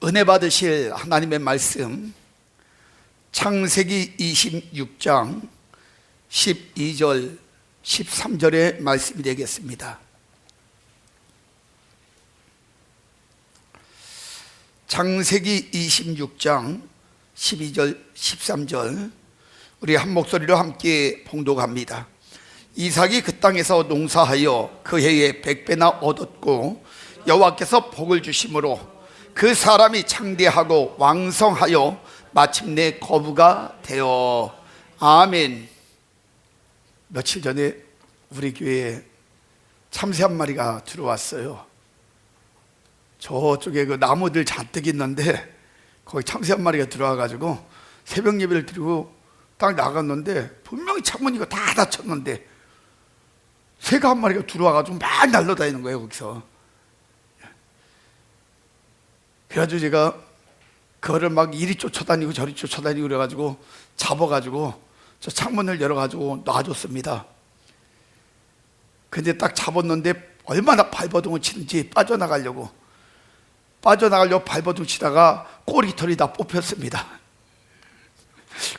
은혜 받으실 하나님의 말씀, 창세기 26장 12절 13절의 말씀이 되겠습니다. 창세기 26장 12절 13절 우리 한 목소리로 함께 봉독합니다. 이삭이 그 땅에서 농사하여 그 해에 100배나 얻었고 여호와께서 복을 주심으로 그 사람이 창대하고 왕성하여 마침내 거부가 되어. 아멘. 며칠 전에 우리 교회에 참새 한 마리가 들어왔어요. 저쪽에 그 나무들 잔뜩 있는데 거기 참새 한 마리가 들어와가지고 새벽 예배를 드리고 딱 나갔는데 분명히 창문 이거 다 닫혔는데 새가 한 마리가 들어와가지고 막 날아다니는 거예요. 거기서. 그래가지고 제가 그거를 막 이리 쫓아다니고 저리 쫓아다니고 그래가지고 잡아가지고 저 창문을 열어가지고 놔줬습니다. 근데 딱 잡았는데 얼마나 발버둥을 치는지 빠져나가려고 발버둥 치다가 꼬리털이 다 뽑혔습니다.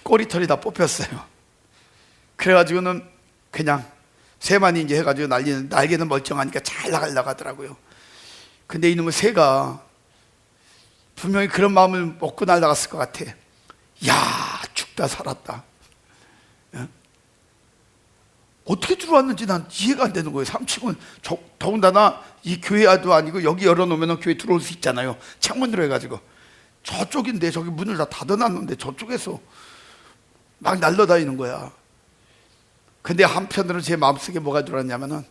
꼬리털이 다 뽑혔어요. 그래가지고는 그냥 새만이 이제 해가지고 날개는 멀쩡하니까 잘 나가더라고요. 근데 이놈의 새가 분명히 그런 마음을 먹고 날아갔을 것 같아. 야, 죽다 살았다. 어떻게 들어왔는지 난 이해가 안 되는 거예요. 삼층은 더군다나 이 교회도 아니고 여기 열어놓으면 교회 들어올 수 있잖아요. 창문으로 해가지고 저쪽인데 저기 문을 다 닫아놨는데 저쪽에서 막 날아다니는 거야. 근데 한편으로는 제 마음속에 뭐가 들어왔냐면은,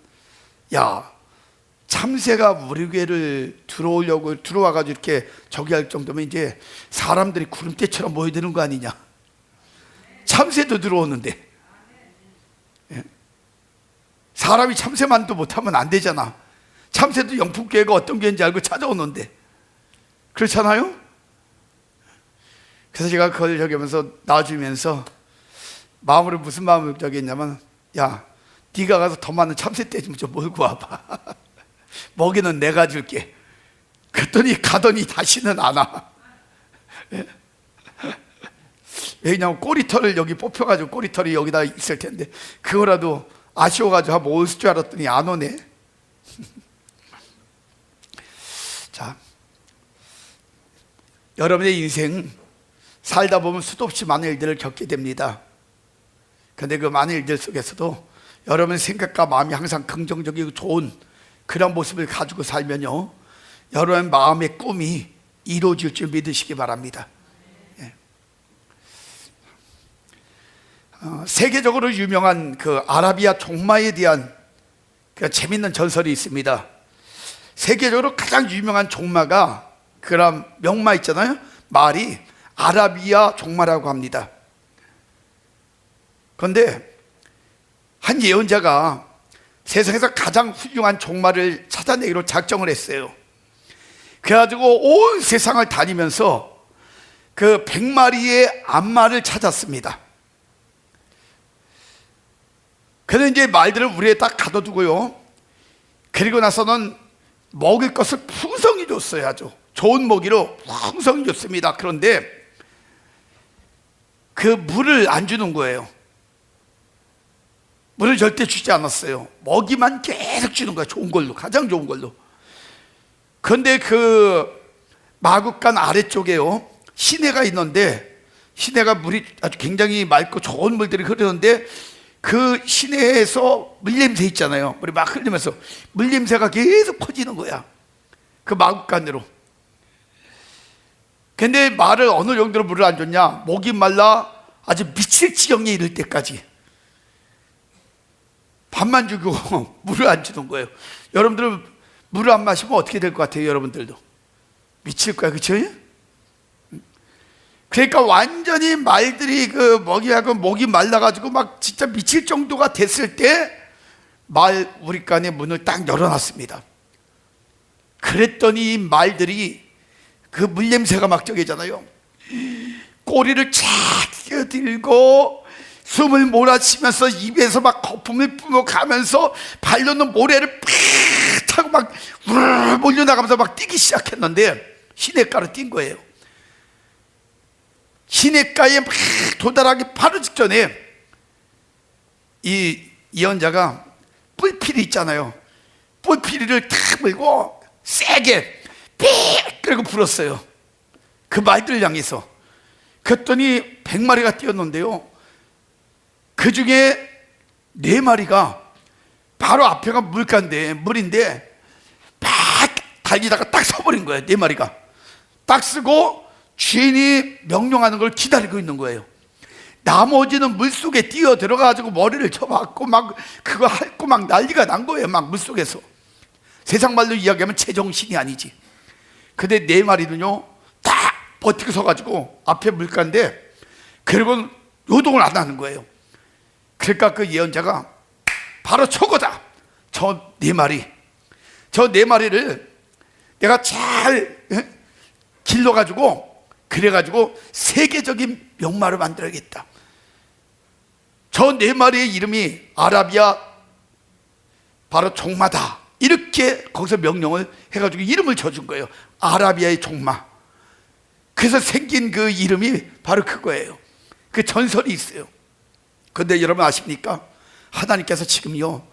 야, 참새가 우리 교회를 들어와가지고 이렇게 저기 할 정도면 이제 사람들이 구름대처럼 모여드는 거 아니냐. 참새도 들어오는데 사람이 참새만도 못하면 안 되잖아. 참새도 영풍교회가 어떤 교회인지 알고 찾아오는데, 그렇잖아요? 그래서 제가 그걸 저기 하면서 놔주면서 마음으로 무슨 마음을 저기 했냐면, 야, 네가 가서 더 많은 참새 떼 좀 몰고 와봐. 먹이는 내가 줄게. 그랬더니 가더니 다시는 안 와. 왜냐면 꼬리털을 여기 뽑혀가지고 꼬리털이 여기다 있을 텐데 그거라도 아쉬워가지고 한번 올 줄 알았더니 안 오네. 자, 여러분의 인생 살다 보면 수도 없이 많은 일들을 겪게 됩니다. 그런데 그 많은 일들 속에서도 여러분의 생각과 마음이 항상 긍정적이고 좋은 그런 모습을 가지고 살면요, 여러분 마음의 꿈이 이루어질 줄 믿으시기 바랍니다. 세계적으로 유명한 그 아라비아 종마에 대한 그 재밌는 전설이 있습니다. 세계적으로 가장 유명한 종마가, 그런 명마 있잖아요. 말이 아라비아 종마라고 합니다. 그런데 한 예언자가 세상에서 가장 훌륭한 종마를 찾아내기로 작정을 했어요. 그래가지고 온 세상을 다니면서 그 100마리의 암말을 찾았습니다. 그래서 이제 말들을 우리에 딱 가둬두고요, 그리고 나서는 먹을 것을 풍성히 줬어요. 아주 좋은 먹이로 풍성히 줬습니다. 그런데 그 물을 안 주는 거예요. 물을 절대 주지 않았어요. 먹이만 계속 주는 거야. 좋은 걸로, 가장 좋은 걸로. 그런데 그 마국간 아래쪽에요, 시내가 있는데, 시내가 물이 아주 굉장히 맑고 좋은 물들이 흐르는데, 그 시내에서 물냄새 있잖아요. 물이 막 흐르면서 물냄새가 계속 퍼지는 거야, 그 마국간으로. 근데 말을 어느 정도로 물을 안 줬냐, 목이 말라 아주 미칠 지경에 이를 때까지 밥만 주고 물을 안 주는 거예요. 여러분들은 물을 안 마시면 어떻게 될 것 같아요? 여러분들도 미칠 거야, 그렇죠? 그러니까 완전히 말들이 그 먹이하고 목이 말라가지고 막 진짜 미칠 정도가 됐을 때 말 우리간의 문을 딱 열어놨습니다. 그랬더니 말들이 그 물냄새가 막 저기잖아요. 꼬리를 착 들고 숨을 몰아치면서 입에서 막 거품을 뿜어가면서 발로는 모래를 팍 타고 막 우르르 몰려나가면서 막 뛰기 시작했는데, 시냇가로 뛴 거예요. 시냇가에 막 도달하기 바로 직전에 이 예언자가 뿔피리 있잖아요. 뿔피리를 탁 물고 세게 삐 끌고 불었어요. 그 말들을 향해서. 그랬더니 100마리가 뛰었는데요, 그 중에 4마리가 바로 앞에가 물인데 막 달리다가 딱 서버린 거예요. 4마리가 딱 쓰고 주인이 명령하는 걸 기다리고 있는 거예요. 나머지는 물속에 뛰어 들어가지고 머리를 쳐박고 막 그거 핥고 막 난리가 난 거예요. 막 물속에서. 세상 말로 이야기하면 제정신이 아니지. 근데 4마리는요 딱 버티고 서가지고 앞에 물가인데, 그리고 요동을 안 하는 거예요. 그러니까 그 예언자가 바로 저거다, 저 4마리를 내가 잘 길러가지고 그래가지고 세계적인 명마를 만들어야겠다. 저 4마리의 이름이 아라비아 바로 종마다, 이렇게 거기서 명령을 해가지고 이름을 줘준 거예요. 아라비아의 종마. 그래서 생긴 그 이름이 바로 그거예요. 그 전설이 있어요. 근데 여러분 아십니까? 하나님께서 지금요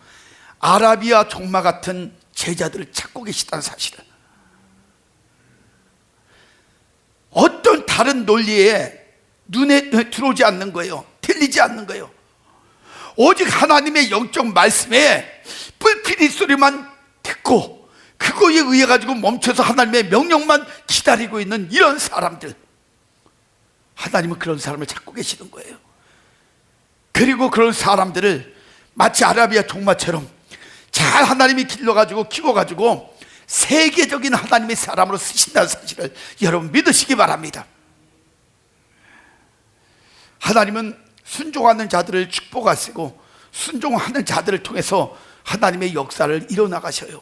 아라비아 종마 같은 제자들을 찾고 계시다는 사실을. 어떤 다른 논리에 눈에 들어오지 않는 거예요. 들리지 않는 거예요. 오직 하나님의 영적 말씀에 뿔피리 소리만 듣고 그거에 의해 가지고 멈춰서 하나님의 명령만 기다리고 있는 이런 사람들, 하나님은 그런 사람을 찾고 계시는 거예요. 그리고 그런 사람들을 마치 아라비아 종마처럼 잘 하나님이 길러가지고 키워가지고 세계적인 하나님의 사람으로 쓰신다는 사실을 여러분 믿으시기 바랍니다. 하나님은 순종하는 자들을 축복하시고 순종하는 자들을 통해서 하나님의 역사를 이뤄나가셔요.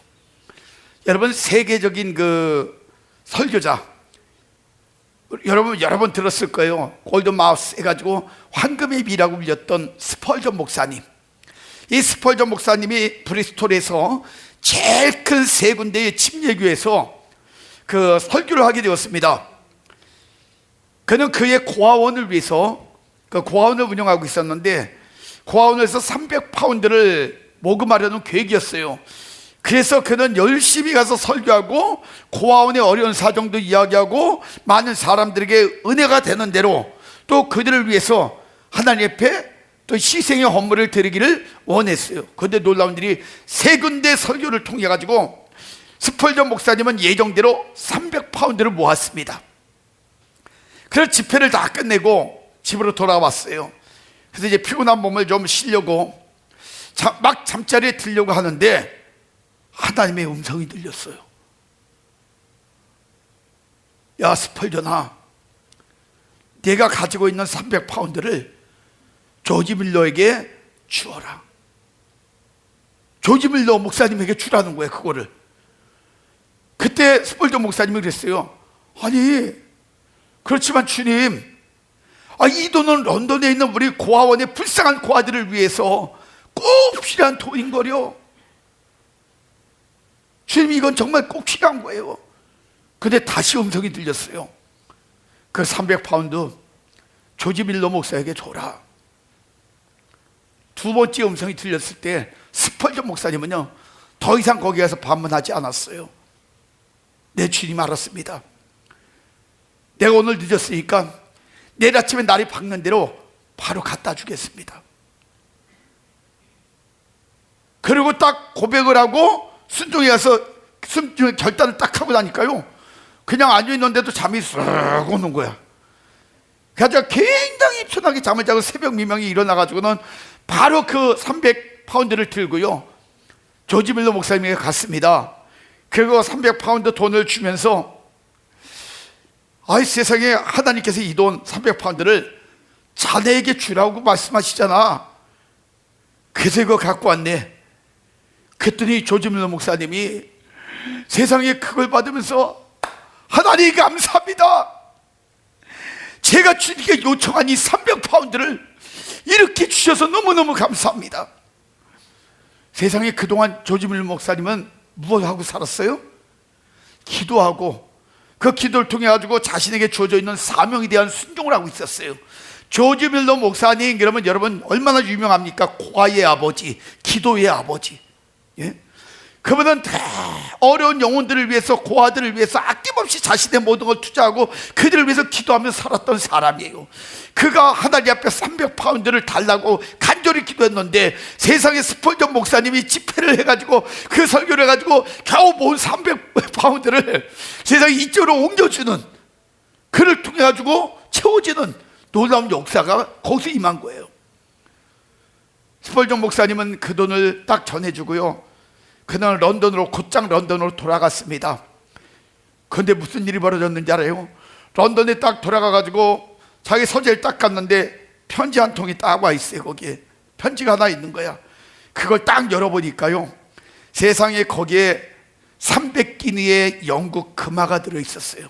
여러분 세계적인 그 설교자, 여러분 여러 번 들었을 거예요. 골드마우스 해가지고 황금의 비라고 불렸던 스펄전 목사님. 이 스펄전 목사님이 브리스톨에서 제일 큰 3군데의 침례교회에서 그 설교를 하게 되었습니다. 그는 그의 고아원을 위해서 그 고아원을 운영하고 있었는데, 고아원에서 300파운드를 모금하려는 계획이었어요. 그래서 그는 열심히 가서 설교하고 고아원의 어려운 사정도 이야기하고 많은 사람들에게 은혜가 되는 대로 또 그들을 위해서 하나님 앞에 또 희생의 헌물을 드리기를 원했어요. 그런데 놀라운 일이 3군데 설교를 통해 가지고 스펄전 목사님은 예정대로 300파운드를 모았습니다. 그래서 집회를 다 끝내고 집으로 돌아왔어요. 그래서 이제 피곤한 몸을 좀 쉬려고 막 잠자리에 들려고 하는데 하나님의 음성이 들렸어요. 야 스펄전아, 내가 가지고 있는 300파운드를 조지 밀러에게 주어라. 조지 밀러 목사님에게 주라는 거예요. 그거를. 그때 스펄전 목사님이 그랬어요. 아니 그렇지만 주님, 이 돈은 런던에 있는 우리 고아원의 불쌍한 고아들을 위해서 꼭 필요한 돈인거려. 주님 이건 정말 꼭 필요한 거예요. 근데 다시 음성이 들렸어요. 그 300파운드 조지 밀러 목사에게 줘라. 2번째 음성이 들렸을 때 스펄전 목사님은요 더 이상 거기 가서 반문하지 않았어요. 내 주님 알았습니다. 내가 오늘 늦었으니까 내일 아침에 날이 밝는 대로 바로 갖다 주겠습니다. 그리고 딱 고백을 하고 순종에 가서 결단을 딱 하고 나니까요 그냥 앉아있는데도 잠이 쓱 오는 거야. 그래서 굉장히 편하게 잠을 자고 새벽 미명에 일어나가지고는 바로 그 300파운드를 들고요 조지 밀러 목사님에게 갔습니다. 그리고 300파운드 돈을 주면서 세상에 하나님께서 이 돈 300파운드를 자네에게 주라고 말씀하시잖아. 그래서 이거 갖고 왔네. 그랬더니 조지 밀러 목사님이 세상에 그걸 받으면서 하나님 감사합니다. 제가 주님께 요청한 이 300파운드를 이렇게 주셔서 너무너무 감사합니다. 세상에 그동안 조지 밀러 목사님은 무엇 하고 살았어요? 기도하고 그 기도를 통해 가지고 자신에게 주어져 있는 사명에 대한 순종을 하고 있었어요. 조지 밀러 목사님 그러면 여러분 얼마나 유명합니까? 고아의 아버지, 기도의 아버지. 예? 그분은 어려운 영혼들을 위해서, 고아들을 위해서 아낌없이 자신의 모든 걸 투자하고 그들을 위해서 기도하며 살았던 사람이에요. 그가 하나님 앞에 300파운드를 달라고 간절히 기도했는데 세상에 스펄전 목사님이 집회를 해가지고 그 설교를 해가지고 겨우 모은 300파운드를 세상에 이쪽으로 옮겨주는, 그를 통해 가지고 채워지는 놀라운 역사가 거기서 임한 거예요. 스펄전 목사님은 그 돈을 딱 전해주고요, 그날 곧장 런던으로 돌아갔습니다. 그런데 무슨 일이 벌어졌는지 알아요? 런던에 딱 돌아가가지고 자기 서재를 딱 갔는데 편지 한 통이 딱 와 있어요. 거기에 편지가 하나 있는 거야. 그걸 딱 열어보니까요, 세상에 거기에 300기니의 영국 금화가 들어있었어요.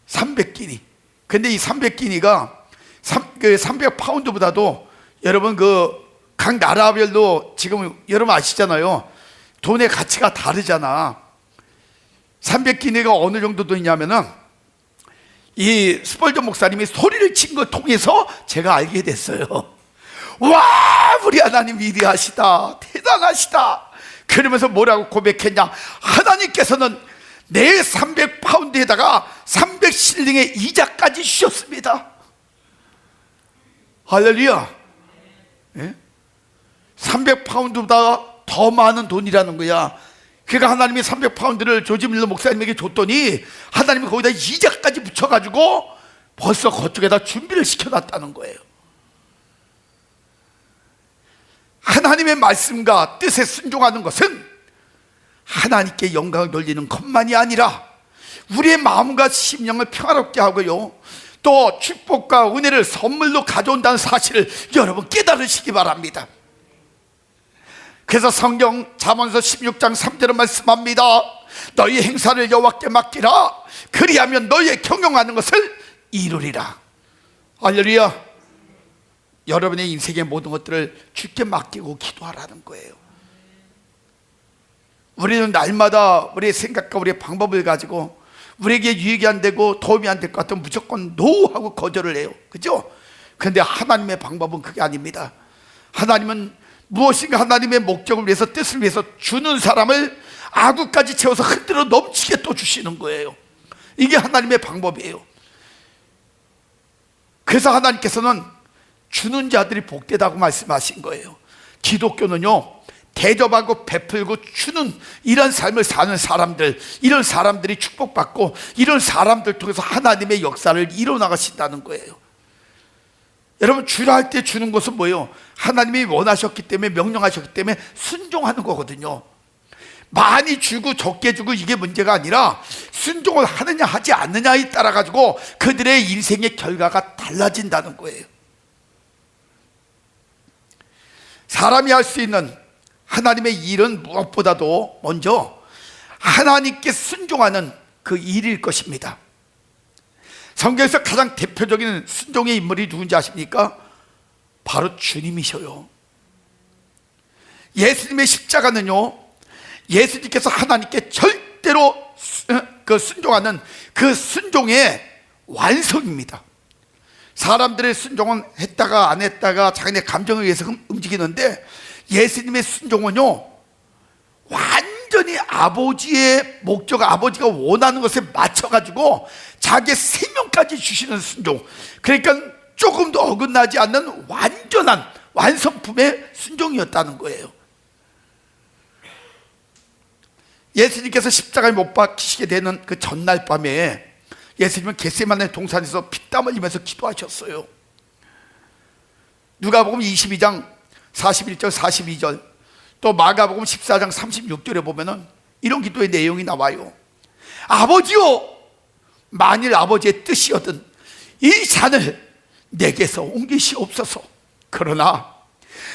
300기니. 근데 이 300기니가 300파운드보다도 여러분 각 나라별로 지금 여러분 아시잖아요. 돈의 가치가 다르잖아. 300기니가 어느 정도 돈이냐면은 이 스펄전 목사님이 소리를 친 걸 통해서 제가 알게 됐어요. 와, 우리 하나님 위대하시다, 대단하시다. 그러면서 뭐라고 고백했냐? 하나님께서는 내 300파운드에다가 300실링의 이자까지 주셨습니다. 할렐루야. 예? 300파운드보다 더 많은 돈이라는 거야. 그러니까 하나님이 300파운드를 조지 밀러 목사님에게 줬더니 하나님이 거기다 이자까지 붙여가지고 벌써 그쪽에다 준비를 시켜놨다는 거예요. 하나님의 말씀과 뜻에 순종하는 것은 하나님께 영광을 돌리는 것만이 아니라 우리의 마음과 심령을 평화롭게 하고요, 또 축복과 은혜를 선물로 가져온다는 사실을 여러분 깨달으시기 바랍니다. 그래서 성경 잠언서 16장 3절은 말씀합니다. 너희 행사를 여호와께 맡기라. 그리하면 너희의 경영하는 것을 이루리라. 할렐루야. 여러분의 인생의 모든 것들을 주께 맡기고 기도하라는 거예요. 우리는 날마다 우리의 생각과 우리의 방법을 가지고 우리에게 유익이 안 되고 도움이 안 될 것 같으면 무조건 노 하고 거절을 해요. 그죠? 그런데 하나님의 방법은 그게 아닙니다. 하나님은 무엇인가 하나님의 목적을 위해서, 뜻을 위해서 주는 사람을 아구까지 채워서 흔들어 넘치게 또 주시는 거예요. 이게 하나님의 방법이에요. 그래서 하나님께서는 주는 자들이 복되다고 말씀하신 거예요. 기독교는요, 대접하고 베풀고 주는 이런 삶을 사는 사람들, 이런 사람들이 축복받고 이런 사람들 통해서 하나님의 역사를 이뤄나가신다는 거예요. 여러분, 주라 할 때 주는 것은 뭐예요? 하나님이 원하셨기 때문에, 명령하셨기 때문에 순종하는 거거든요. 많이 주고 적게 주고 이게 문제가 아니라 순종을 하느냐 하지 않느냐에 따라 가지고 그들의 인생의 결과가 달라진다는 거예요. 사람이 할 수 있는 하나님의 일은 무엇보다도 먼저 하나님께 순종하는 그 일일 것입니다. 성경에서 가장 대표적인 순종의 인물이 누군지 아십니까? 바로 주님이셔요. 예수님의 십자가는요, 예수님께서 하나님께 절대로 순종하는 그 순종의 완성입니다. 사람들의 순종은 했다가 안 했다가 자기네 감정에 의해서 움직이는데 예수님의 순종은요, 완전히 아버지의 목적, 아버지가 원하는 것에 맞춰가지고 자기의 생명까지 주시는 순종. 그러니까 조금도 어긋나지 않는 완전한 완성품의 순종이었다는 거예요. 예수님께서 십자가에 못 박히시게 되는 그 전날 밤에 예수님은 겟세마네 동산에서 피땀 흘리면서 기도하셨어요. 누가복음 22장 41절 42절, 또 마가복음 14장 36절에 보면은 이런 기도의 내용이 나와요. 아버지요, 만일 아버지의 뜻이거든 이 잔을 내게서 옮기시옵소서. 그러나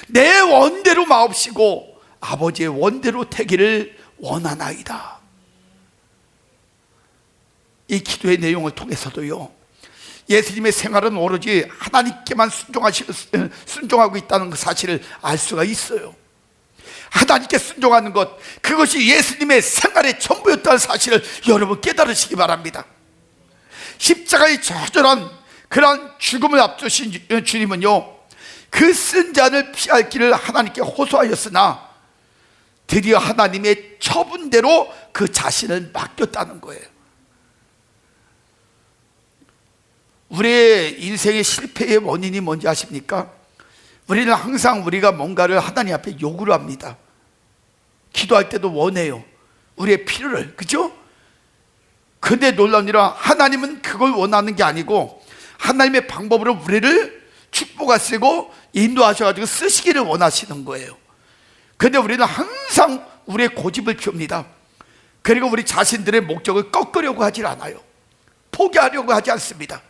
내 원대로 마옵시고 아버지의 원대로 되기를 원하나이다. 이 기도의 내용을 통해서도요, 예수님의 생활은 오로지 하나님께만 순종하고 있다는 그 사실을 알 수가 있어요. 하나님께 순종하는 것, 그것이 예수님의 생활의 전부였다는 사실을 여러분 깨달으시기 바랍니다. 십자가의 처절한 그러한 죽음을 앞두신 주님은요, 그 쓴 잔을 피할 길을 하나님께 호소하였으나 드디어 하나님의 처분대로 그 자신을 맡겼다는 거예요. 우리의 인생의 실패의 원인이 뭔지 아십니까? 우리는 항상 우리가 뭔가를 하나님 앞에 요구를 합니다. 기도할 때도 원해요. 우리의 필요를, 그죠? 근데 놀라운 일은 하나님은 그걸 원하는 게 아니고 하나님의 방법으로 우리를 축복하시고 인도하셔가지고 쓰시기를 원하시는 거예요. 근데 우리는 항상 우리의 고집을 피웁니다. 그리고 우리 자신들의 목적을 꺾으려고 하질 않아요. 포기하려고 하지 않습니다.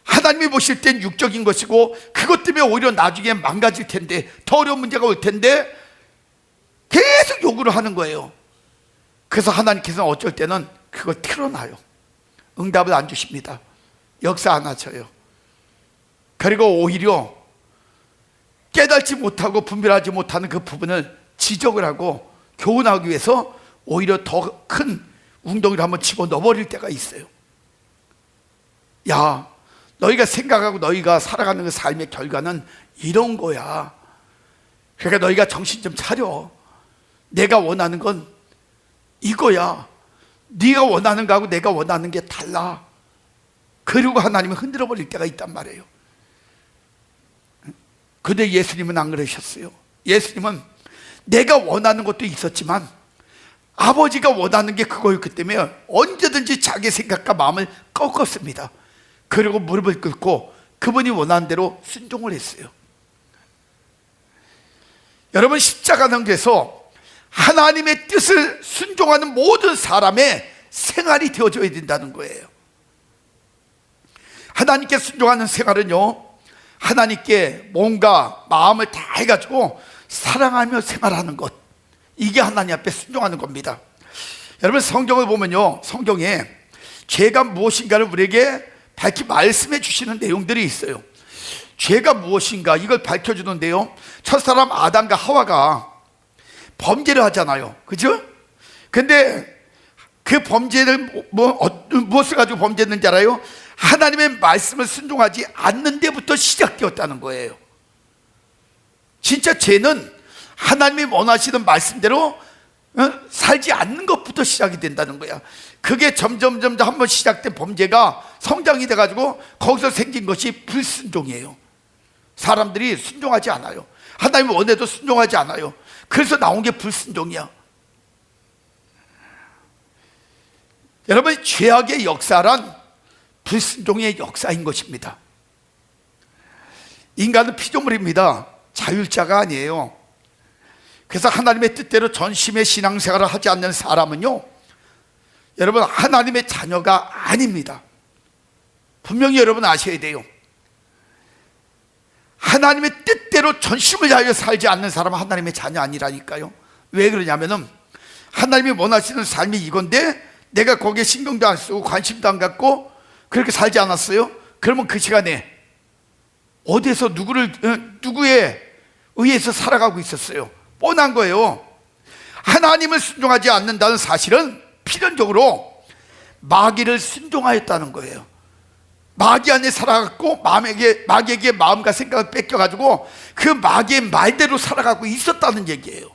하나님이 보실 땐 육적인 것이고 그것 때문에 오히려 나중에 망가질 텐데, 더 어려운 문제가 올 텐데 계속 요구를 하는 거예요. 그래서 하나님께서는 어쩔 때는 그걸 틀어놔요. 응답을 안 주십니다. 역사 안 하셔요. 그리고 오히려 깨닫지 못하고 분별하지 못하는 그 부분을 지적을 하고 교훈하기 위해서 오히려 더 큰 웅덩이를 한번 집어넣어버릴 때가 있어요. 야, 너희가 생각하고 너희가 살아가는 그 삶의 결과는 이런 거야. 그러니까 너희가 정신 좀 차려. 내가 원하는 건 이거야. 네가 원하는 거하고 내가 원하는 게 달라. 그리고 하나님은 흔들어 버릴 때가 있단 말이에요. 근데 예수님은 안 그러셨어요. 예수님은 내가 원하는 것도 있었지만 아버지가 원하는 게 그거였기 때문에 언제든지 자기 생각과 마음을 꺾었습니다. 그리고 무릎을 꿇고 그분이 원하는 대로 순종을 했어요. 여러분, 십자가는 그래서 하나님의 뜻을 순종하는 모든 사람의 생활이 되어줘야 된다는 거예요. 하나님께 순종하는 생활은요, 하나님께 뭔가 마음을 다 해가지고 사랑하며 생활하는 것, 이게 하나님 앞에 순종하는 겁니다. 여러분, 성경을 보면요, 성경에 죄가 무엇인가를 우리에게 밝히 말씀해 주시는 내용들이 있어요. 죄가 무엇인가 이걸 밝혀주는데요, 첫사람 아담과 하와가 범죄를 하잖아요, 그죠? 근데 그 범죄를 무엇을 가지고 범죄했는지 알아요? 하나님의 말씀을 순종하지 않는 데부터 시작되었다는 거예요. 진짜 죄는 하나님이 원하시는 말씀대로 살지 않는 것부터 시작이 된다는 거야. 그게 점점 한번 시작된 범죄가 성장이 돼가지고 거기서 생긴 것이 불순종이에요. 사람들이 순종하지 않아요. 하나님이 원해도 순종하지 않아요. 그래서 나온 게 불순종이야. 여러분, 죄악의 역사란 불순종의 역사인 것입니다. 인간은 피조물입니다. 자율자가 아니에요. 그래서 하나님의 뜻대로 전심의 신앙생활을 하지 않는 사람은요, 여러분, 하나님의 자녀가 아닙니다. 분명히 여러분 아셔야 돼요. 하나님의 뜻대로 전심을 다하여 살지 않는 사람은 하나님의 자녀 아니라니까요. 왜 그러냐면은 하나님이 원하시는 삶이 이건데 내가 거기에 신경도 안 쓰고 관심도 안 갖고 그렇게 살지 않았어요? 그러면 그 시간에 어디에서 누구에 의해서 살아가고 있었어요? 뻔한 거예요. 하나님을 순종하지 않는다는 사실은 필연적으로 마귀를 순종하였다는 거예요. 마귀 안에 살아갔고 마귀에게 마음과 생각을 뺏겨가지고 그 마귀의 말대로 살아가고 있었다는 얘기예요.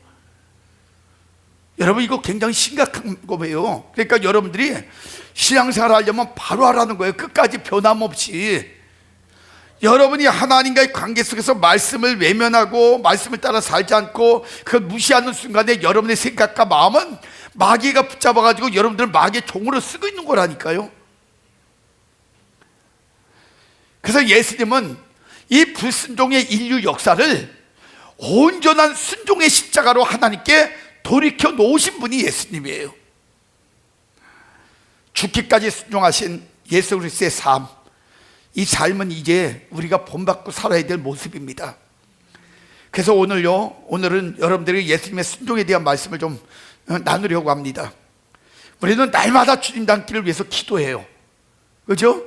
여러분, 이거 굉장히 심각한 거예요. 그러니까 여러분들이 신앙생활 하려면 바로 하라는 거예요. 끝까지 변함없이. 여러분이 하나님과의 관계 속에서 말씀을 외면하고 말씀을 따라 살지 않고 그걸 무시하는 순간에 여러분의 생각과 마음은 마귀가 붙잡아가지고 여러분들은 마귀의 종으로 쓰고 있는 거라니까요. 그래서 예수님은 이 불순종의 인류 역사를 온전한 순종의 십자가로 하나님께 돌이켜 놓으신 분이 예수님이에요. 죽기까지 순종하신 예수 그리스도의 삶, 이 삶은 이제 우리가 본받고 살아야 될 모습입니다. 그래서 오늘은 여러분들에게 예수님의 순종에 대한 말씀을 좀 나누려고 합니다. 우리는 날마다 주님 닮기를 위해서 기도해요. 그죠?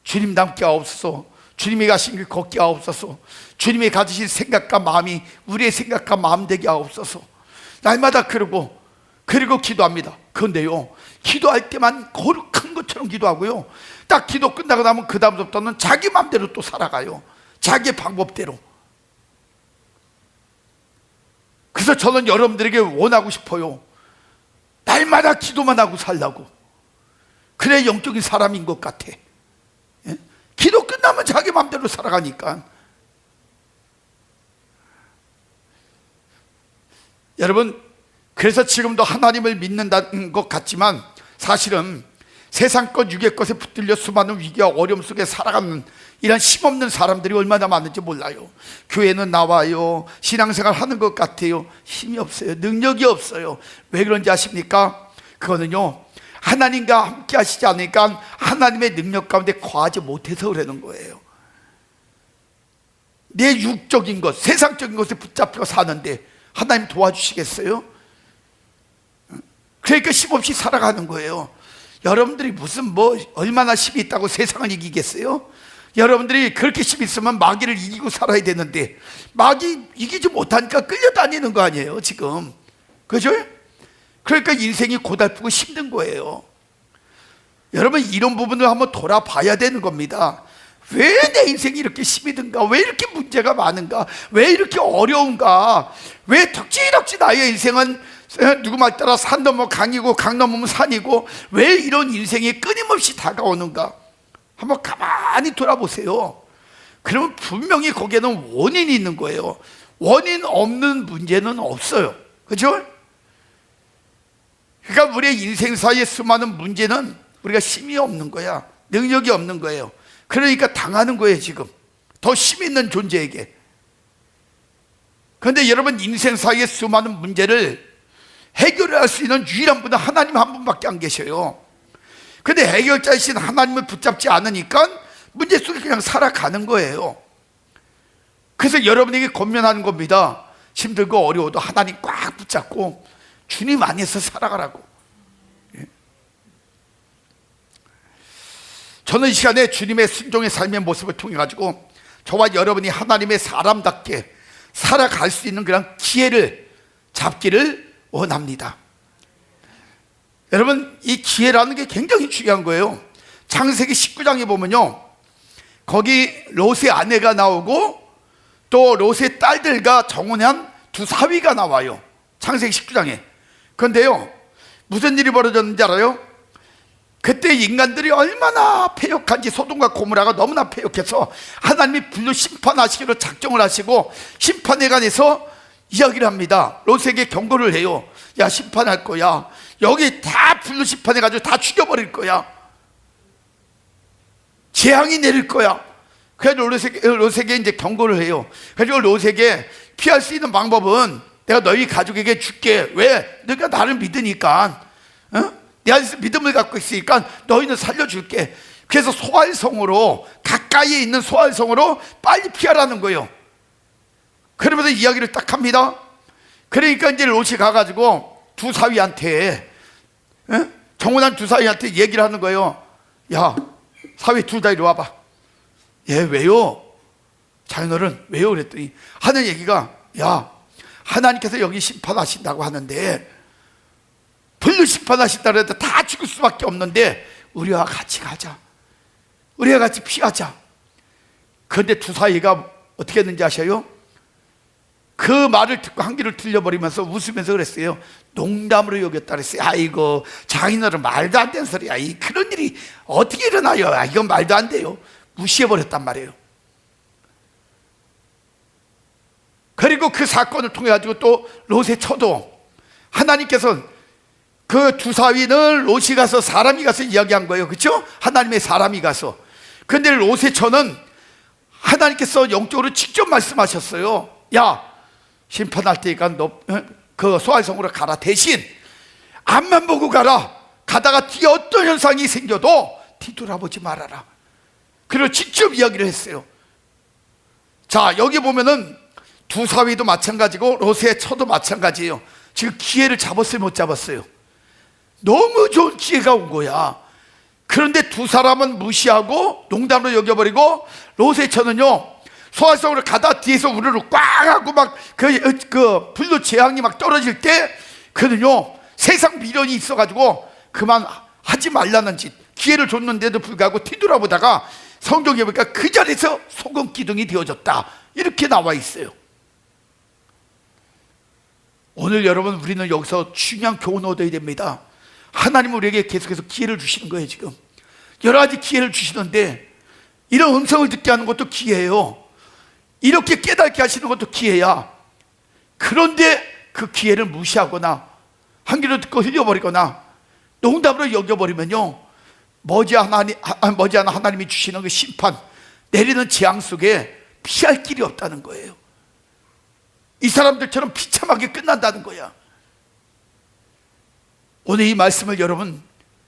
주님 닮게 하옵소서, 주님이 가신 길 걷게 하옵소서. 주님이 가지신 생각과 마음이 우리의 생각과 마음 되게 하옵소서. 날마다 그리고 기도합니다. 그런데요, 기도할 때만 거룩한 것처럼 기도하고요, 딱 기도 끝나고 나면 그 다음부터는 자기 마음대로 또 살아가요. 자기 방법대로. 그래서 저는 여러분들에게 원하고 싶어요. 날마다 기도만 하고 살라고. 그래 영적인 사람인 것 같아. 예? 기도 끝나면 자기 마음대로 살아가니까. 여러분, 그래서 지금도 하나님을 믿는다는 것 같지만 사실은 세상 것 육의 것에 붙들려 수많은 위기와 어려움 속에 살아가는 이런 힘없는 사람들이 얼마나 많은지 몰라요. 교회는 나와요, 신앙생활 하는 것 같아요. 힘이 없어요. 능력이 없어요. 왜 그런지 아십니까? 그거는요, 하나님과 함께 하시지 않으니까 하나님의 능력 가운데 거하지 못해서 그러는 거예요. 내 육적인 것, 세상적인 것에 붙잡혀 사는데 하나님 도와주시겠어요? 그러니까 힘없이 살아가는 거예요. 여러분들이 무슨 얼마나 힘이 있다고 세상을 이기겠어요? 여러분들이 그렇게 힘이 있으면 마귀를 이기고 살아야 되는데 마귀 이기지 못하니까 끌려다니는 거 아니에요 지금. 그죠? 그러니까 인생이 고달프고 힘든 거예요. 여러분, 이런 부분을 한번 돌아봐야 되는 겁니다. 왜 내 인생이 이렇게 힘이 든가? 왜 이렇게 문제가 많은가? 왜 이렇게 어려운가? 왜 덕지덕지 나의 인생은 누구 말 따라 산 넘어 강이고 강 넘으면 산이고, 왜 이런 인생이 끊임없이 다가오는가? 한번 가만히 돌아보세요. 그러면 분명히 거기에는 원인이 있는 거예요. 원인 없는 문제는 없어요. 그렇죠? 그러니까 우리의 인생사의 수많은 문제는 우리가 힘이 없는 거야. 능력이 없는 거예요. 그러니까 당하는 거예요 지금. 더 힘 있는 존재에게. 그런데 여러분, 인생사의 수많은 문제를 해결할 수 있는 유일한 분은 하나님 한 분밖에 안 계셔요. 근데 해결자이신 하나님을 붙잡지 않으니까 문제 속에 그냥 살아가는 거예요. 그래서 여러분에게 권면하는 겁니다. 힘들고 어려워도 하나님 꽉 붙잡고 주님 안에서 살아가라고. 저는 이 시간에 주님의 순종의 삶의 모습을 통해 가지고 저와 여러분이 하나님의 사람답게 살아갈 수 있는 그런 기회를 잡기를 원합니다. 여러분, 이 기회라는 게 굉장히 중요한 거예요. 창세기 19장에 보면요, 거기 롯의 아내가 나오고 또 롯의 딸들과 정혼한 두 사위가 나와요. 창세기 19장에. 그런데요, 무슨 일이 벌어졌는지 알아요? 그때 인간들이 얼마나 패역한지, 소돔과 고모라가 너무나 패역해서 하나님이 불로 심판하시기로 작정을 하시고 심판에 관해서 이야기를 합니다. 롯에게 경고를 해요. 야, 심판할 거야. 여기 다 불로 심판해가지고 다 죽여버릴 거야. 재앙이 내릴 거야. 그래서 롯에게 이제 경고를 해요. 그래서 롯에게 피할 수 있는 방법은 내가 너희 가족에게 줄게. 왜? 너희가 나를 믿으니까, 내 안에서 믿음을 갖고 있으니까 너희는 살려줄게. 그래서 소알성으로, 가까이에 있는 소알성으로 빨리 피하라는 거예요. 그러면서 이야기를 딱 합니다. 그러니까 이제 롯이 가가지고 두 사위한테, 정혼한 두 사위한테 얘기를 하는 거예요. 야, 사위 둘 다 이리 와봐. 얘 왜요? 자기너는 왜요? 그랬더니 하는 얘기가, 야, 하나님께서 여기 심판하신다고 하는데, 불로 심판하신다고 해도 다 죽을 수밖에 없는데 우리와 같이 가자. 우리와 같이 피하자. 그런데 두 사위가 어떻게 했는지 아셔요? 그 말을 듣고 한 귀를 틀려버리면서 웃으면서 그랬어요. 농담으로 여겼다 그랬어요. 아이고, 장인어른 말도 안 되는 소리야. 그런 일이 어떻게 일어나요? 이건 말도 안 돼요. 무시해버렸단 말이에요. 그리고 그 사건을 통해 가지고 또 롯의 처도, 하나님께서 그 두 사위는 롯이 가서, 사람이 가서 이야기한 거예요. 그렇죠? 하나님의 사람이 가서. 그런데 롯의 처는 하나님께서 영적으로 직접 말씀하셨어요. 야, 심판할 테니까 너 그 소알성으로 가라. 대신 앞만 보고 가라. 가다가 뒤에 어떤 현상이 생겨도 뒤돌아보지 말아라. 그리고 직접 이야기를 했어요. 자, 여기 보면은 두 사위도 마찬가지고 롯의 처도 마찬가지예요. 지금 기회를 잡았어요, 못 잡았어요? 너무 좋은 기회가 온 거야. 그런데 두 사람은 무시하고 농담으로 여겨버리고, 롯의 처는요 소활성으로 가다 뒤에서 우르르 꽉 하고 막 그 불로 재앙이 막 떨어질 때 그는요 세상 미련이 있어가지고 그만 하지 말라는 짓, 기회를 줬는데도 불구하고 뒤돌아보다가 성경에 보니까 그 자리에서 소금 기둥이 되어졌다, 이렇게 나와 있어요. 오늘 여러분, 우리는 여기서 중요한 교훈을 얻어야 됩니다. 하나님은 우리에게 계속해서 기회를 주시는 거예요. 지금 여러 가지 기회를 주시는데, 이런 음성을 듣게 하는 것도 기회예요. 이렇게 깨닫게 하시는 것도 기회야. 그런데 그 기회를 무시하거나 한 귀로 듣고 흘려버리거나 농담으로 여겨버리면요, 머지않아 하나님이 주시는 그 심판, 내리는 재앙 속에 피할 길이 없다는 거예요. 이 사람들처럼 비참하게 끝난다는 거야. 오늘 이 말씀을 여러분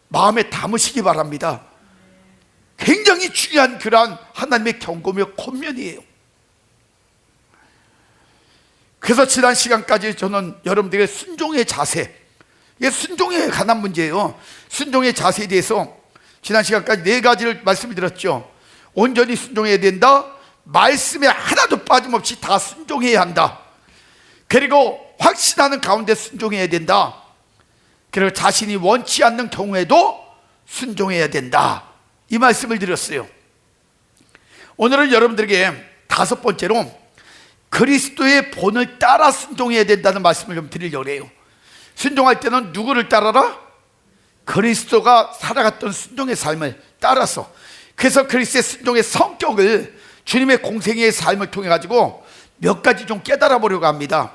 마음에 담으시기 바랍니다. 굉장히 중요한 그러한 하나님의 경고며 권면이에요. 그래서 지난 시간까지 저는 여러분들에게 순종의 자세, 이게 순종에 관한 문제예요. 순종의 자세에 대해서 지난 시간까지 4가지를 말씀드렸죠. 온전히 순종해야 된다, 말씀에 하나도 빠짐없이 다 순종해야 한다, 그리고 확신하는 가운데 순종해야 된다, 그리고 자신이 원치 않는 경우에도 순종해야 된다, 이 말씀을 드렸어요. 오늘은 여러분들에게 5번째로 그리스도의 본을 따라 순종해야 된다는 말씀을 좀 드리려고 해요. 순종할 때는 누구를 따라라? 그리스도가 살아갔던 순종의 삶을 따라서. 그래서 그리스도의 순종의 성격을 주님의 공생애의 삶을 통해 가지고 몇 가지 좀 깨달아 보려고 합니다.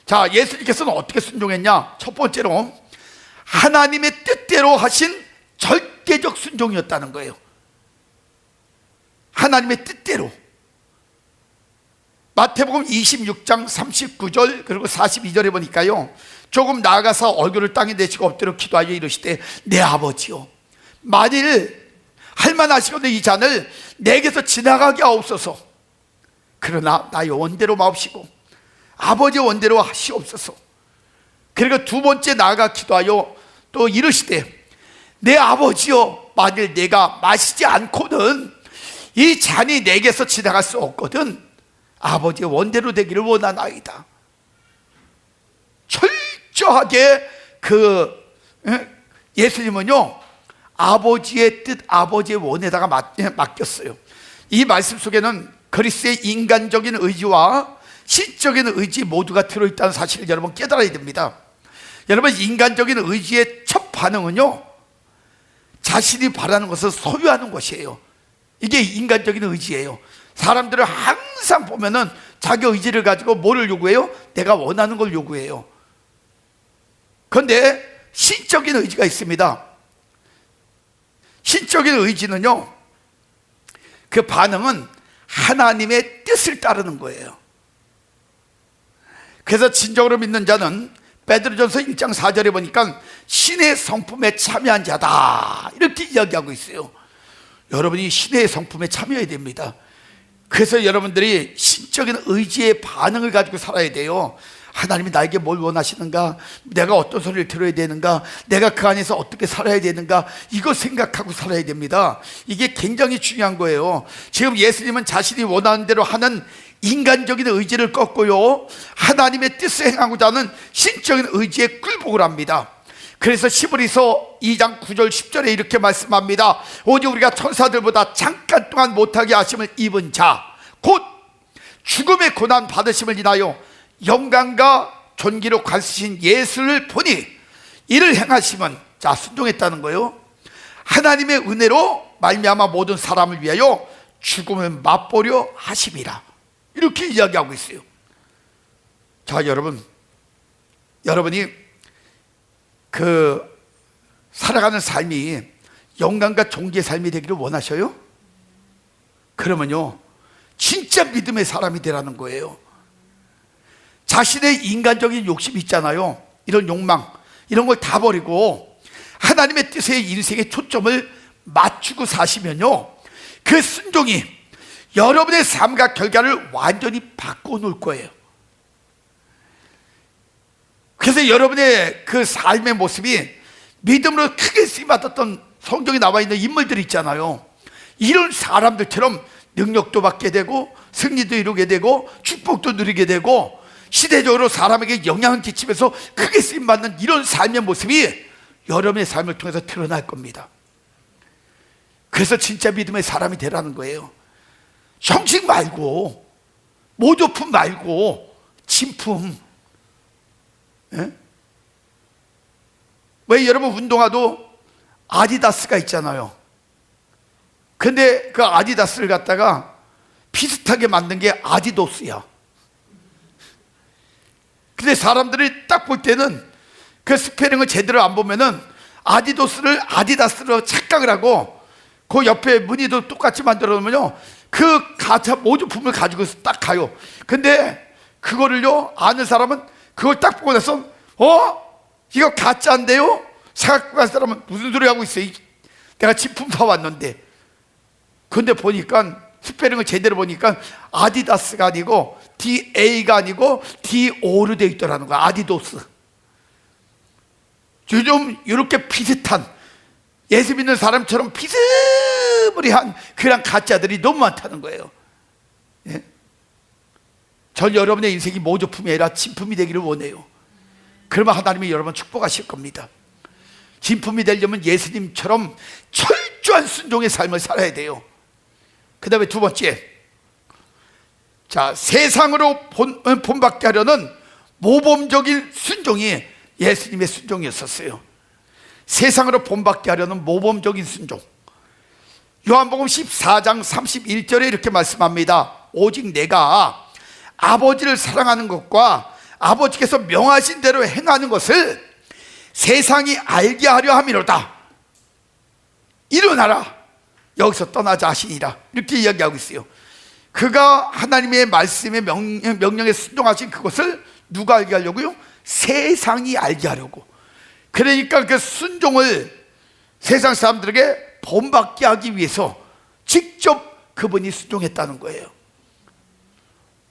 자, 예수님께서는 어떻게 순종했냐? 첫 번째로 하나님의 뜻대로 하신 절대적 순종이었다는 거예요. 하나님의 뜻대로. 마태복음 26장 39절 그리고 42절에 보니까요, 조금 나아가서 얼굴을 땅에 대시고 엎드려 기도하여 이르시되, 내 아버지요, 만일 할만하시거든 이 잔을 내게서 지나가게 하옵소서. 그러나 나의 원대로 마옵시고 아버지의 원대로 하시옵소서. 그리고 두 번째 나아가 기도하여 또 이르시되, 내 아버지요, 만일 내가 마시지 않고는 이 잔이 내게서 지나갈 수 없거든 아버지의 원대로 되기를 원하나이다. 철저하게 예수님은요 아버지의 뜻, 아버지의 원에다가 맡겼어요. 이 말씀 속에는 그리스도의 인간적인 의지와 신적인 의지 모두가 들어있다는 사실을 여러분 깨달아야 됩니다. 여러분, 인간적인 의지의 첫 반응은요, 자신이 바라는 것을 소유하는 것이에요. 이게 인간적인 의지예요. 사람들을 항상 보면은 자기 의지를 가지고 뭐를 요구해요? 내가 원하는 걸 요구해요. 그런데 신적인 의지가 있습니다. 신적인 의지는요, 그 반응은 하나님의 뜻을 따르는 거예요. 그래서 진정으로 믿는 자는 베드로전서 1장 4절에 보니까 신의 성품에 참여한 자다, 이렇게 이야기하고 있어요. 여러분이 신의 성품에 참여해야 됩니다. 그래서 여러분들이 신적인 의지의 반응을 가지고 살아야 돼요. 하나님이 나에게 뭘 원하시는가, 내가 어떤 소리를 들어야 되는가, 내가 그 안에서 어떻게 살아야 되는가, 이거 생각하고 살아야 됩니다. 이게 굉장히 중요한 거예요. 지금 예수님은 자신이 원하는 대로 하는 인간적인 의지를 꺾고요, 하나님의 뜻을 행하고자 하는 신적인 의지에 굴복을 합니다. 그래서 시브리서 2장 9절 10절에 이렇게 말씀합니다. 오직 우리가 천사들보다 잠깐 동안 못하게 하심을 입은 자, 곧 죽음의 고난 받으심을 인하여 영광과 존귀로 가르치신 예수를 보니 이를 행하시면, 자, 순종했다는 거예요. 하나님의 은혜로 말미암아 모든 사람을 위하여 죽음을 맛보려 하심이라, 이렇게 이야기하고 있어요. 자, 여러분이 살아가는 삶이 영광과 존귀의 삶이 되기를 원하셔요? 그러면요, 진짜 믿음의 사람이 되라는 거예요. 자신의 인간적인 욕심이 있잖아요. 이런 욕망, 이런 걸 다 버리고 하나님의 뜻에 인생의 초점을 맞추고 사시면요, 그 순종이 여러분의 삶과 결과를 완전히 바꿔놓을 거예요. 그래서 여러분의 그 삶의 모습이 믿음으로 크게 쓰임받았던 성경에 나와 있는 인물들이 있잖아요. 이런 사람들처럼 능력도 받게 되고 승리도 이루게 되고 축복도 누리게 되고 시대적으로 사람에게 영향을 끼치면서 크게 쓰임받는 이런 삶의 모습이 여러분의 삶을 통해서 드러날 겁니다. 그래서 진짜 믿음의 사람이 되라는 거예요. 형식 말고, 모조품 말고 진품. 예? 왜 여러분 운동화도 아디다스가 있잖아요. 근데 그 아디다스를 갖다가 비슷하게 만든 게 아디도스야. 근데 사람들이 딱 볼 때는 그 스페링을 제대로 안 보면은 아디도스를 아디다스로 착각을 하고 그 옆에 무늬도 똑같이 만들어 놓으면요, 그 가짜 모조품을 가지고 딱 가요. 근데 그거를요, 아는 사람은 그걸 딱 보고 나서 이거 가짜인데요? 생각하고 간 사람은 무슨 소리 하고 있어? 내가 진품 사왔는데. 근데 보니까 스페링을 제대로 보니까 아디다스가 아니고 DA가 아니고 DO로 되어 있더라는 거야. 아디도스. 요즘 이렇게 비슷한, 예수 믿는 사람처럼 비스무리한 그런 가짜들이 너무 많다는 거예요. 예? 전 여러분의 인생이 모조품이 아니라 진품이 되기를 원해요. 그러면 하나님이 여러분 축복하실 겁니다. 진품이 되려면 예수님처럼 철저한 순종의 삶을 살아야 돼요. 그 다음에 두 번째, 자, 세상으로 본받게 하려는 모범적인 순종이 예수님의 순종이었었어요. 세상으로 본받게 하려는 모범적인 순종. 요한복음 14장 31절에 이렇게 말씀합니다. 오직 내가 아버지를 사랑하는 것과 아버지께서 명하신 대로 행하는 것을 세상이 알게 하려 함이로다. 일어나라, 여기서 떠나자 하시니라. 이렇게 이야기하고 있어요. 그가 하나님의 말씀의 명령에 순종하신 그것을 누가 알게 하려고요? 세상이 알게 하려고. 그러니까 그 순종을 세상 사람들에게 본받게 하기 위해서 직접 그분이 순종했다는 거예요.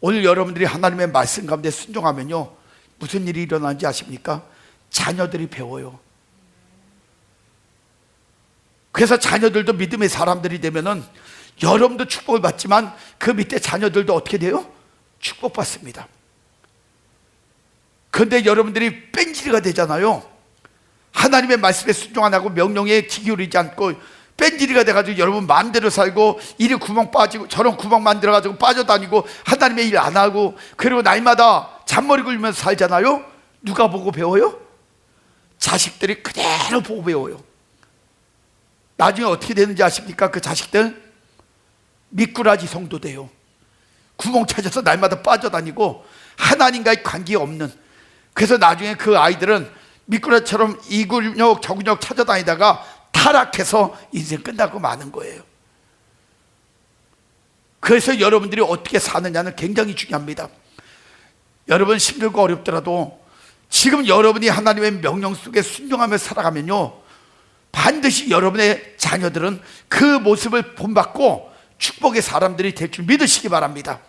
오늘 여러분들이 하나님의 말씀 가운데 순종하면요, 무슨 일이 일어나는지 아십니까? 자녀들이 배워요. 그래서 자녀들도 믿음의 사람들이 되면은 여러분도 축복을 받지만 그 밑에 자녀들도 어떻게 돼요? 축복받습니다. 그런데 여러분들이 뺀질이가 되잖아요. 하나님의 말씀에 순종 안 하고 명령에 귀 기울이지 않고 뺀질이가 돼가지고 여러분 마음대로 살고, 이리 구멍 빠지고 저런 구멍 만들어가지고 빠져다니고 하나님의 일 안 하고, 그리고 날마다 잔머리 굴면서 살잖아요. 누가 보고 배워요? 자식들이 그대로 보고 배워요. 나중에 어떻게 되는지 아십니까? 그 자식들 미꾸라지 성도 돼요. 구멍 찾아서 날마다 빠져다니고 하나님과의 관계 없는. 그래서 나중에 그 아이들은 미꾸라지처럼 이 근육 저 근육 찾아다니다가 타락해서 인생 끝나고 마는 거예요. 그래서 여러분들이 어떻게 사느냐는 굉장히 중요합니다. 여러분 힘들고 어렵더라도 지금 여러분이 하나님의 명령 속에 순종하며 살아가면요, 반드시 여러분의 자녀들은 그 모습을 본받고 축복의 사람들이 될 줄 믿으시기 바랍니다.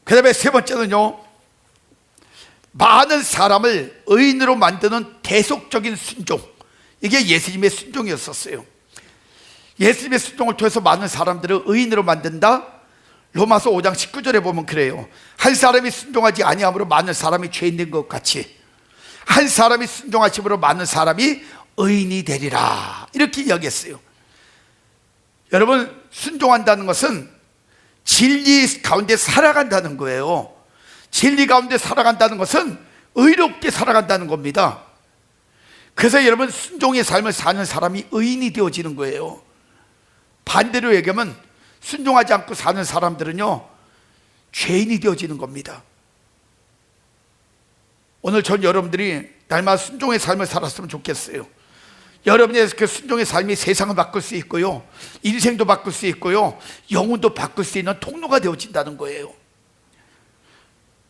그 다음에 세 번째는요, 많은 사람을 의인으로 만드는 대속적인 순종. 이게 예수님의 순종이었었어요. 예수님의 순종을 통해서 많은 사람들을 의인으로 만든다. 로마서 5장 19절에 보면 그래요. 한 사람이 순종하지 아니함으로 많은 사람이 죄인 된 것 같이 한 사람이 순종하심으로 많은 사람이 의인이 되리라. 이렇게 이야기했어요. 여러분, 순종한다는 것은 진리 가운데 살아간다는 거예요. 진리 가운데 살아간다는 것은 의롭게 살아간다는 겁니다. 그래서 여러분, 순종의 삶을 사는 사람이 의인이 되어지는 거예요. 반대로 얘기하면 순종하지 않고 사는 사람들은요, 죄인이 되어지는 겁니다. 오늘 전 여러분들이 날마다 순종의 삶을 살았으면 좋겠어요. 여러분의 그 순종의 삶이 세상을 바꿀 수 있고요, 인생도 바꿀 수 있고요, 영혼도 바꿀 수 있는 통로가 되어진다는 거예요.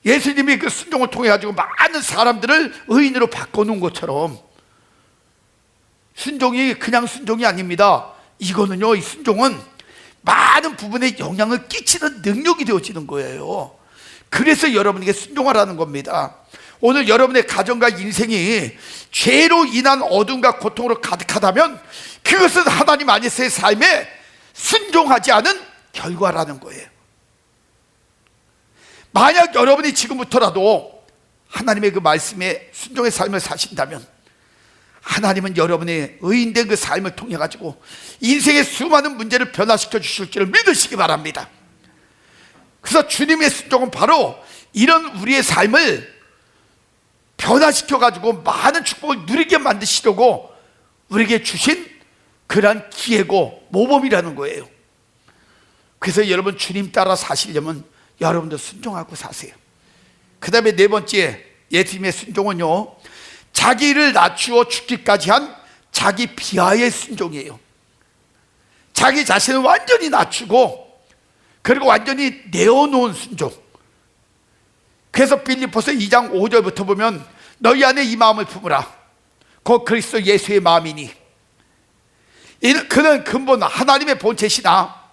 예수님이 그 순종을 통해 가지고 많은 사람들을 의인으로 바꿔놓은 것처럼 순종이 그냥 순종이 아닙니다. 이거는요, 이 순종은 많은 부분에 영향을 끼치는 능력이 되어지는 거예요. 그래서 여러분에게 순종하라는 겁니다. 오늘 여러분의 가정과 인생이 죄로 인한 어둠과 고통으로 가득하다면 그것은 하나님 안에서의 삶에 순종하지 않은 결과라는 거예요. 만약 여러분이 지금부터라도 하나님의 그 말씀에 순종의 삶을 사신다면 하나님은 여러분의 의인된 그 삶을 통해 가지고 인생의 수많은 문제를 변화시켜 주실 줄을 믿으시기 바랍니다. 그래서 주님의 순종은 바로 이런 우리의 삶을 변화시켜 가지고 많은 축복을 누리게 만드시려고 우리에게 주신 그러한 기회고 모범이라는 거예요. 그래서 여러분 주님 따라 사시려면 여러분도 순종하고 사세요. 그 다음에 네 번째 예수님의 순종은요, 자기를 낮추어 죽기까지 한 자기 비하의 순종이에요. 자기 자신을 완전히 낮추고 그리고 완전히 내어놓은 순종. 그래서 빌립보서 2장 5절부터 보면 너희 안에 이 마음을 품으라. 곧 그리스도 예수의 마음이니 그는 근본 하나님의 본체시나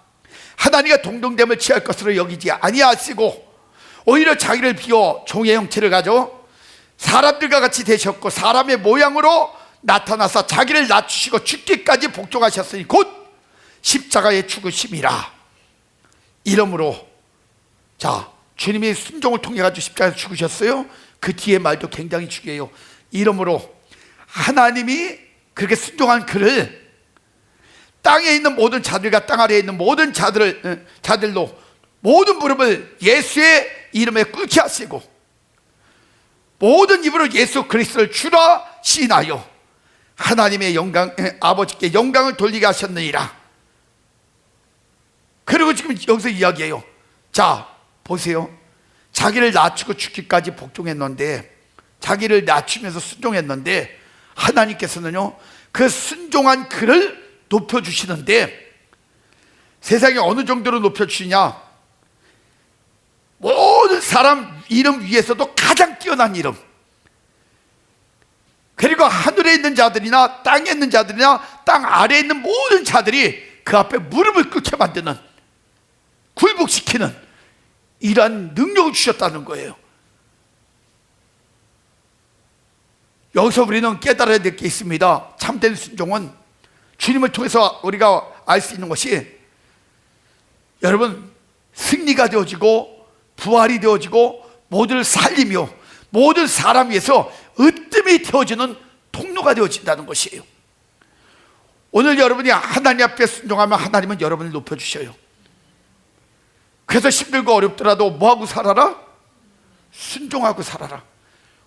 하나님과 동등됨을 취할 것으로 여기지 아니하시고 오히려 자기를 비워 종의 형체를 가져 사람들과 같이 되셨고 사람의 모양으로 나타나서 자기를 낮추시고 죽기까지 복종하셨으니 곧 십자가의 죽으심이라. 이러므로 자, 주님이 순종을 통해 가지고 십자가에서 죽으셨어요. 그 뒤에 말도 굉장히 중요해요. 이러므로 하나님이 그렇게 순종한 그를 땅에 있는 모든 자들과 땅 아래에 있는 모든 자들로 모든 무릎을 예수의 이름에 꿇게 하시고 모든 입으로 예수 그리스도를 주라 시인하여 하나님의 영광, 아버지께 영광을 돌리게 하셨느니라. 그리고 지금 여기서 이야기해요. 자, 보세요. 자기를 낮추고 죽기까지 복종했는데, 자기를 낮추면서 순종했는데 하나님께서는요 그 순종한 그를 높여주시는데, 세상에 어느 정도로 높여주시냐, 모든 사람 이름 위에서도 가장 뛰어난 이름, 그리고 하늘에 있는 자들이나 땅에 있는 자들이나 땅 아래에 있는 모든 자들이 그 앞에 무릎을 꿇게 만드는, 굴복시키는 이러한 능력을 주셨다는 거예요. 여기서 우리는 깨달아야 될 게 있습니다. 참된 순종은 주님을 통해서 우리가 알 수 있는 것이, 여러분, 승리가 되어지고 부활이 되어지고 모두를 살리며 모든 사람 위해서 으뜸이 되어지는 통로가 되어진다는 것이에요. 오늘 여러분이 하나님 앞에 순종하면 하나님은 여러분을 높여주셔요. 그래서 힘들고 어렵더라도 뭐하고 살아라? 순종하고 살아라.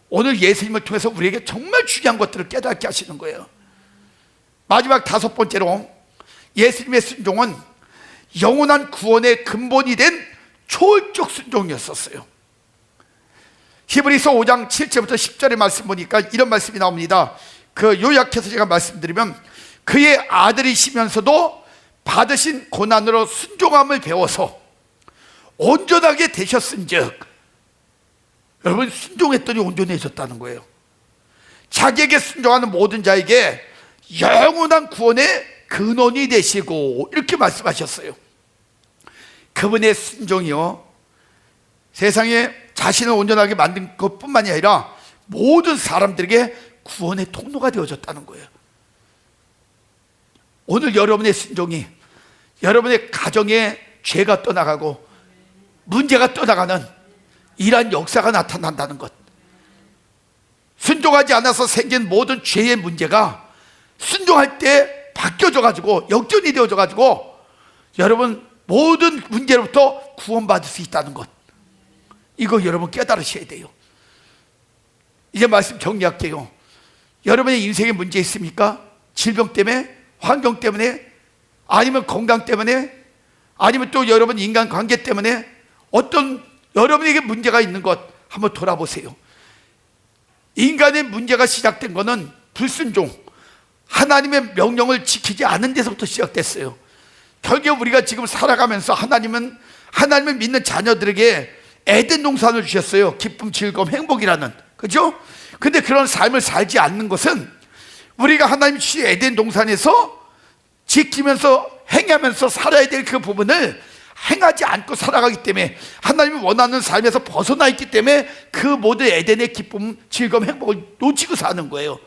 오늘 예수님을 통해서 우리에게 정말 중요한 것들을 깨닫게 하시는 거예요. 마지막 다섯 번째로, 예수님의 순종은 영원한 구원의 근본이 된 초월적 순종이었었어요. 히브리서 5장 7절부터 10절의 말씀 보니까 이런 말씀이 나옵니다. 그 요약해서 제가 말씀드리면, 그의 아들이시면서도 받으신 고난으로 순종함을 배워서 온전하게 되셨은즉, 여러분, 순종했더니 온전해졌다는 거예요. 자기에게 순종하는 모든 자에게 영원한 구원의 근원이 되시고, 이렇게 말씀하셨어요. 그분의 순종이요, 세상에 자신을 온전하게 만든 것뿐만이 아니라 모든 사람들에게 구원의 통로가 되어졌다는 거예요. 오늘 여러분의 순종이 여러분의 가정에 죄가 떠나가고 문제가 떠나가는 이러한 역사가 나타난다는 것. 순종하지 않아서 생긴 모든 죄의 문제가 순종할 때 바뀌어져 가지고 역전이 되어져 가지고 여러분 모든 문제로부터 구원받을 수 있다는 것, 이거 여러분 깨달으셔야 돼요. 이제 말씀 정리할게요. 여러분의 인생에 문제 있습니까? 질병 때문에? 환경 때문에? 아니면 건강 때문에? 아니면 또 여러분 인간관계 때문에? 어떤 여러분에게 문제가 있는 것 한번 돌아보세요. 인간의 문제가 시작된 것은 불순종, 하나님의 명령을 지키지 않은 데서부터 시작됐어요. 결국 우리가 지금 살아가면서 하나님을 믿는 자녀들에게 에덴 동산을 주셨어요. 기쁨, 즐거움, 행복이라는, 그죠? 근데 그런 삶을 살지 않는 것은 우리가 하나님 주신 에덴 동산에서 지키면서 행하면서 살아야 될 그 부분을 행하지 않고 살아가기 때문에, 하나님이 원하는 삶에서 벗어나 있기 때문에 그 모든 에덴의 기쁨, 즐거움, 행복을 놓치고 사는 거예요.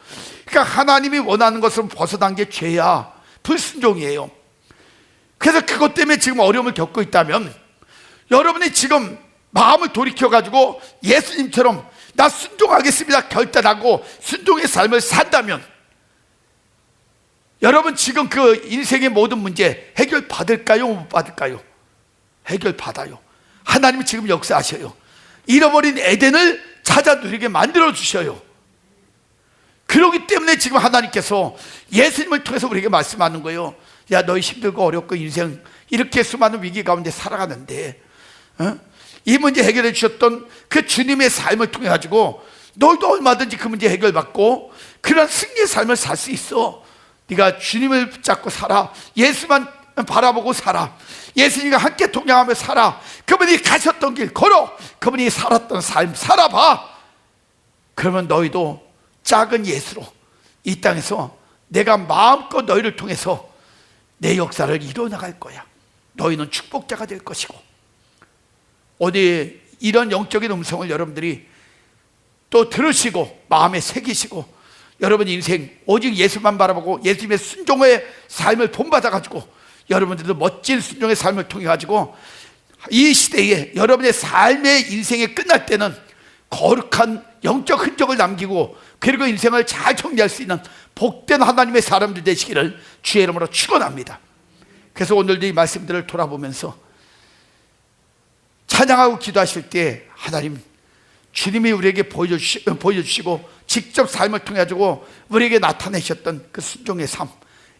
그러니까 하나님이 원하는 것을 벗어난 게 죄야, 불순종이에요. 그래서 그것 때문에 지금 어려움을 겪고 있다면, 여러분이 지금 마음을 돌이켜가지고 예수님처럼 나 순종하겠습니다 결단하고 순종의 삶을 산다면, 여러분 지금 그 인생의 모든 문제 해결 받을까요? 못 받을까요? 해결 받아요. 하나님이 지금 역사하셔요. 잃어버린 에덴을 찾아 누리게 만들어 주셔요. 그렇기 때문에 지금 하나님께서 예수님을 통해서 우리에게 말씀하는 거예요. 야, 너희 힘들고 어렵고 인생 이렇게 수많은 위기 가운데 살아가는데, 이 문제 해결해 주셨던 그 주님의 삶을 통해 가지고 너희도 얼마든지 그 문제 해결받고 그런 승리의 삶을 살 수 있어. 네가 주님을 붙잡고 살아. 예수만 바라보고 살아. 예수님과 함께 동행하며 살아. 그분이 가셨던 길 걸어. 그분이 살았던 삶 살아봐. 그러면 너희도 작은 예수로 이 땅에서 내가 마음껏 너희를 통해서 내 역사를 이루어나갈 거야. 너희는 축복자가 될 것이고. 어디 이런 영적인 음성을 여러분들이 또 들으시고 마음에 새기시고, 여러분 인생 오직 예수만 바라보고 예수님의 순종의 삶을 본받아가지고 여러분들도 멋진 순종의 삶을 통해 가지고 이 시대에 여러분의 삶의 인생이 끝날 때는 거룩한 영적 흔적을 남기고, 그리고 인생을 잘 정리할 수 있는 복된 하나님의 사람들 되시기를 주의 이름으로 축원합니다. 그래서 오늘도 이 말씀들을 돌아보면서 찬양하고 기도하실 때, 하나님 주님이 우리에게 보여주시고 직접 삶을 통해 가지고 우리에게 나타내셨던 그 순종의 삶,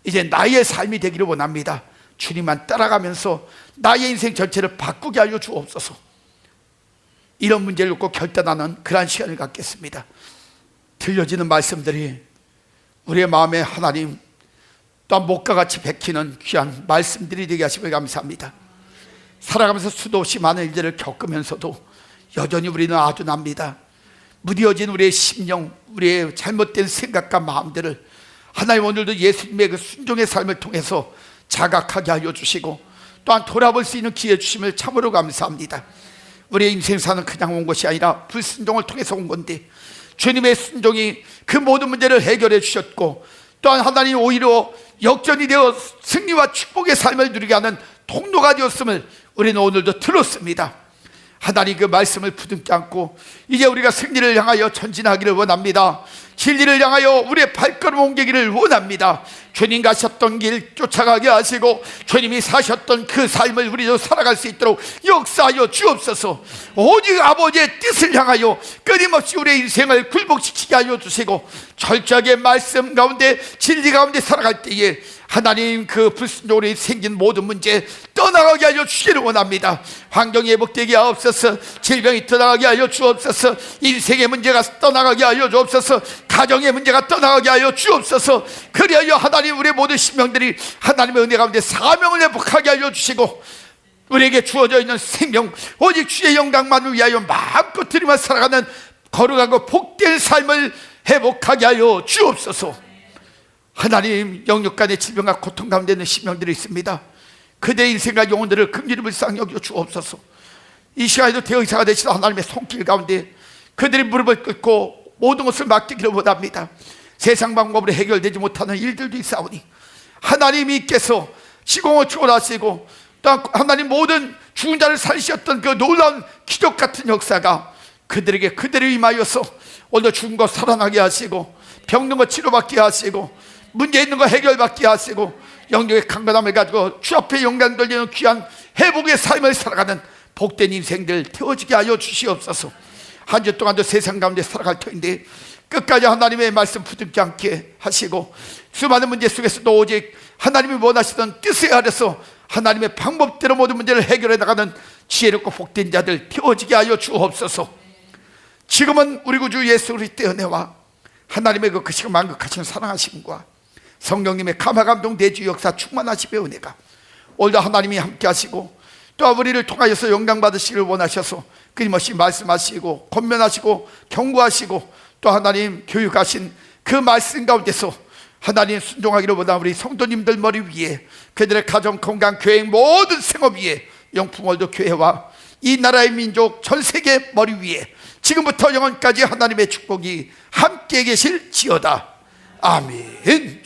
이제 나의 삶이 되기를 원합니다. 주님만 따라가면서 나의 인생 전체를 바꾸게 하여 주옵소서. 이런 문제를 놓고 결단하는 그러한 시간을 갖겠습니다. 들려지는 말씀들이 우리의 마음에 하나님 또한 목과 같이 bek히는 귀한 말씀들이 되게 하시길 감사합니다. 살아가면서 수도 없이 많은 일들을 겪으면서도 여전히 우리는 아둔합니다. 무뎌진 우리의 심령, 우리의 잘못된 생각과 마음들을 하나님 오늘도 예수님의 그 순종의 삶을 통해서 자각하게 하여 주시고 또한 돌아볼 수 있는 기회 주심을 참으로 감사합니다. 우리의 인생사는 그냥 온 것이 아니라 불순종을 통해서 온 건데, 주님의 순종이 그 모든 문제를 해결해 주셨고, 또한 하나님 오히려 역전이 되어 승리와 축복의 삶을 누리게 하는 통로가 되었음을 우리는 오늘도 들었습니다. 하나님 그 말씀을 부둥켜 안고 이제 우리가 승리를 향하여 전진하기를 원합니다. 진리를 향하여 우리의 발걸음 옮기기를 원합니다. 주님 가셨던 길 쫓아가게 하시고 주님이 사셨던 그 삶을 우리도 살아갈 수 있도록 역사하여 주옵소서. 오직 아버지의 뜻을 향하여 끊임없이 우리의 인생을 굴복시키게 하여 주시고, 철저하게 말씀 가운데 진리 가운데 살아갈 때에 하나님 그 불순종으로 생긴 모든 문제 떠나가게 하여 주시기를 원합니다. 환경이 회복되게 하옵소서. 질병이 떠나가게 하여 주옵소서. 인생의 문제가 떠나가게 하여 주옵소서. 가정의 문제가 떠나가게 하여 주옵소서. 그리하여 하나님 우리의 모든 심령들이 하나님의 은혜 가운데 사명을 회복하게 하여 주시고, 우리에게 주어져 있는 생명 오직 주의 영광만을 위하여 마음껏 드리며 살아가는 거룩하고 복된 삶을 회복하게 하여 주옵소서. 하나님 영육간의 질병과 고통 가운데 있는 심령들이 있습니다. 그대의 인생과 영혼들을 긍휼히 불쌍히 여겨 주옵소서. 이 시간에도 대의사가 되시는 하나님의 손길 가운데 그들이 무릎을 꿇고 모든 것을 맡기기를 원합니다. 세상 방법으로 해결되지 못하는 일들도 있사오니 하나님이께서 시공을 초월하시고 또 하나님 모든 죽은 자를 살리셨던 그 놀라운 기적 같은 역사가 그들에게 그대로 임하여서 오늘 죽은 것 살아나게 하시고 병든 것 치료받게 하시고 문제 있는 거 해결받게 하시고 영적의 강건함을 가지고 주 앞에 영광 돌리는 귀한 회복의 삶을 살아가는 복된 인생들 태워지게 하여 주시옵소서. 한 주 동안도 세상 가운데 살아갈 터인데 끝까지 하나님의 말씀 부둥켜 안게 하시고, 수많은 문제 속에서도 오직 하나님이 원하시던 뜻에 아래서 하나님의 방법대로 모든 문제를 해결해 나가는 지혜롭고 복된 자들 태워지게 하여 주옵소서. 지금은 우리 구주 예수 그리스도의 은혜와 하나님의 그 크시고 만극하신 사랑하심과 성령님의 감화감동 대주 역사 충만하심의 은혜가 오늘도 하나님이 함께 하시고 또 우리를 통하여서 영광 받으시기를 원하셔서 끊임없이 말씀하시고 권면하시고 경고하시고 또 하나님 교육하신 그 말씀 가운데서 하나님 순종하기를 원하는 우리 성도님들 머리 위에, 그들의 가정, 건강, 교행, 모든 생업 위에 영풍월드 교회와 이 나라의 민족 전 세계 머리 위에 지금부터 영원까지 하나님의 축복이 함께 계실지어다. 아멘.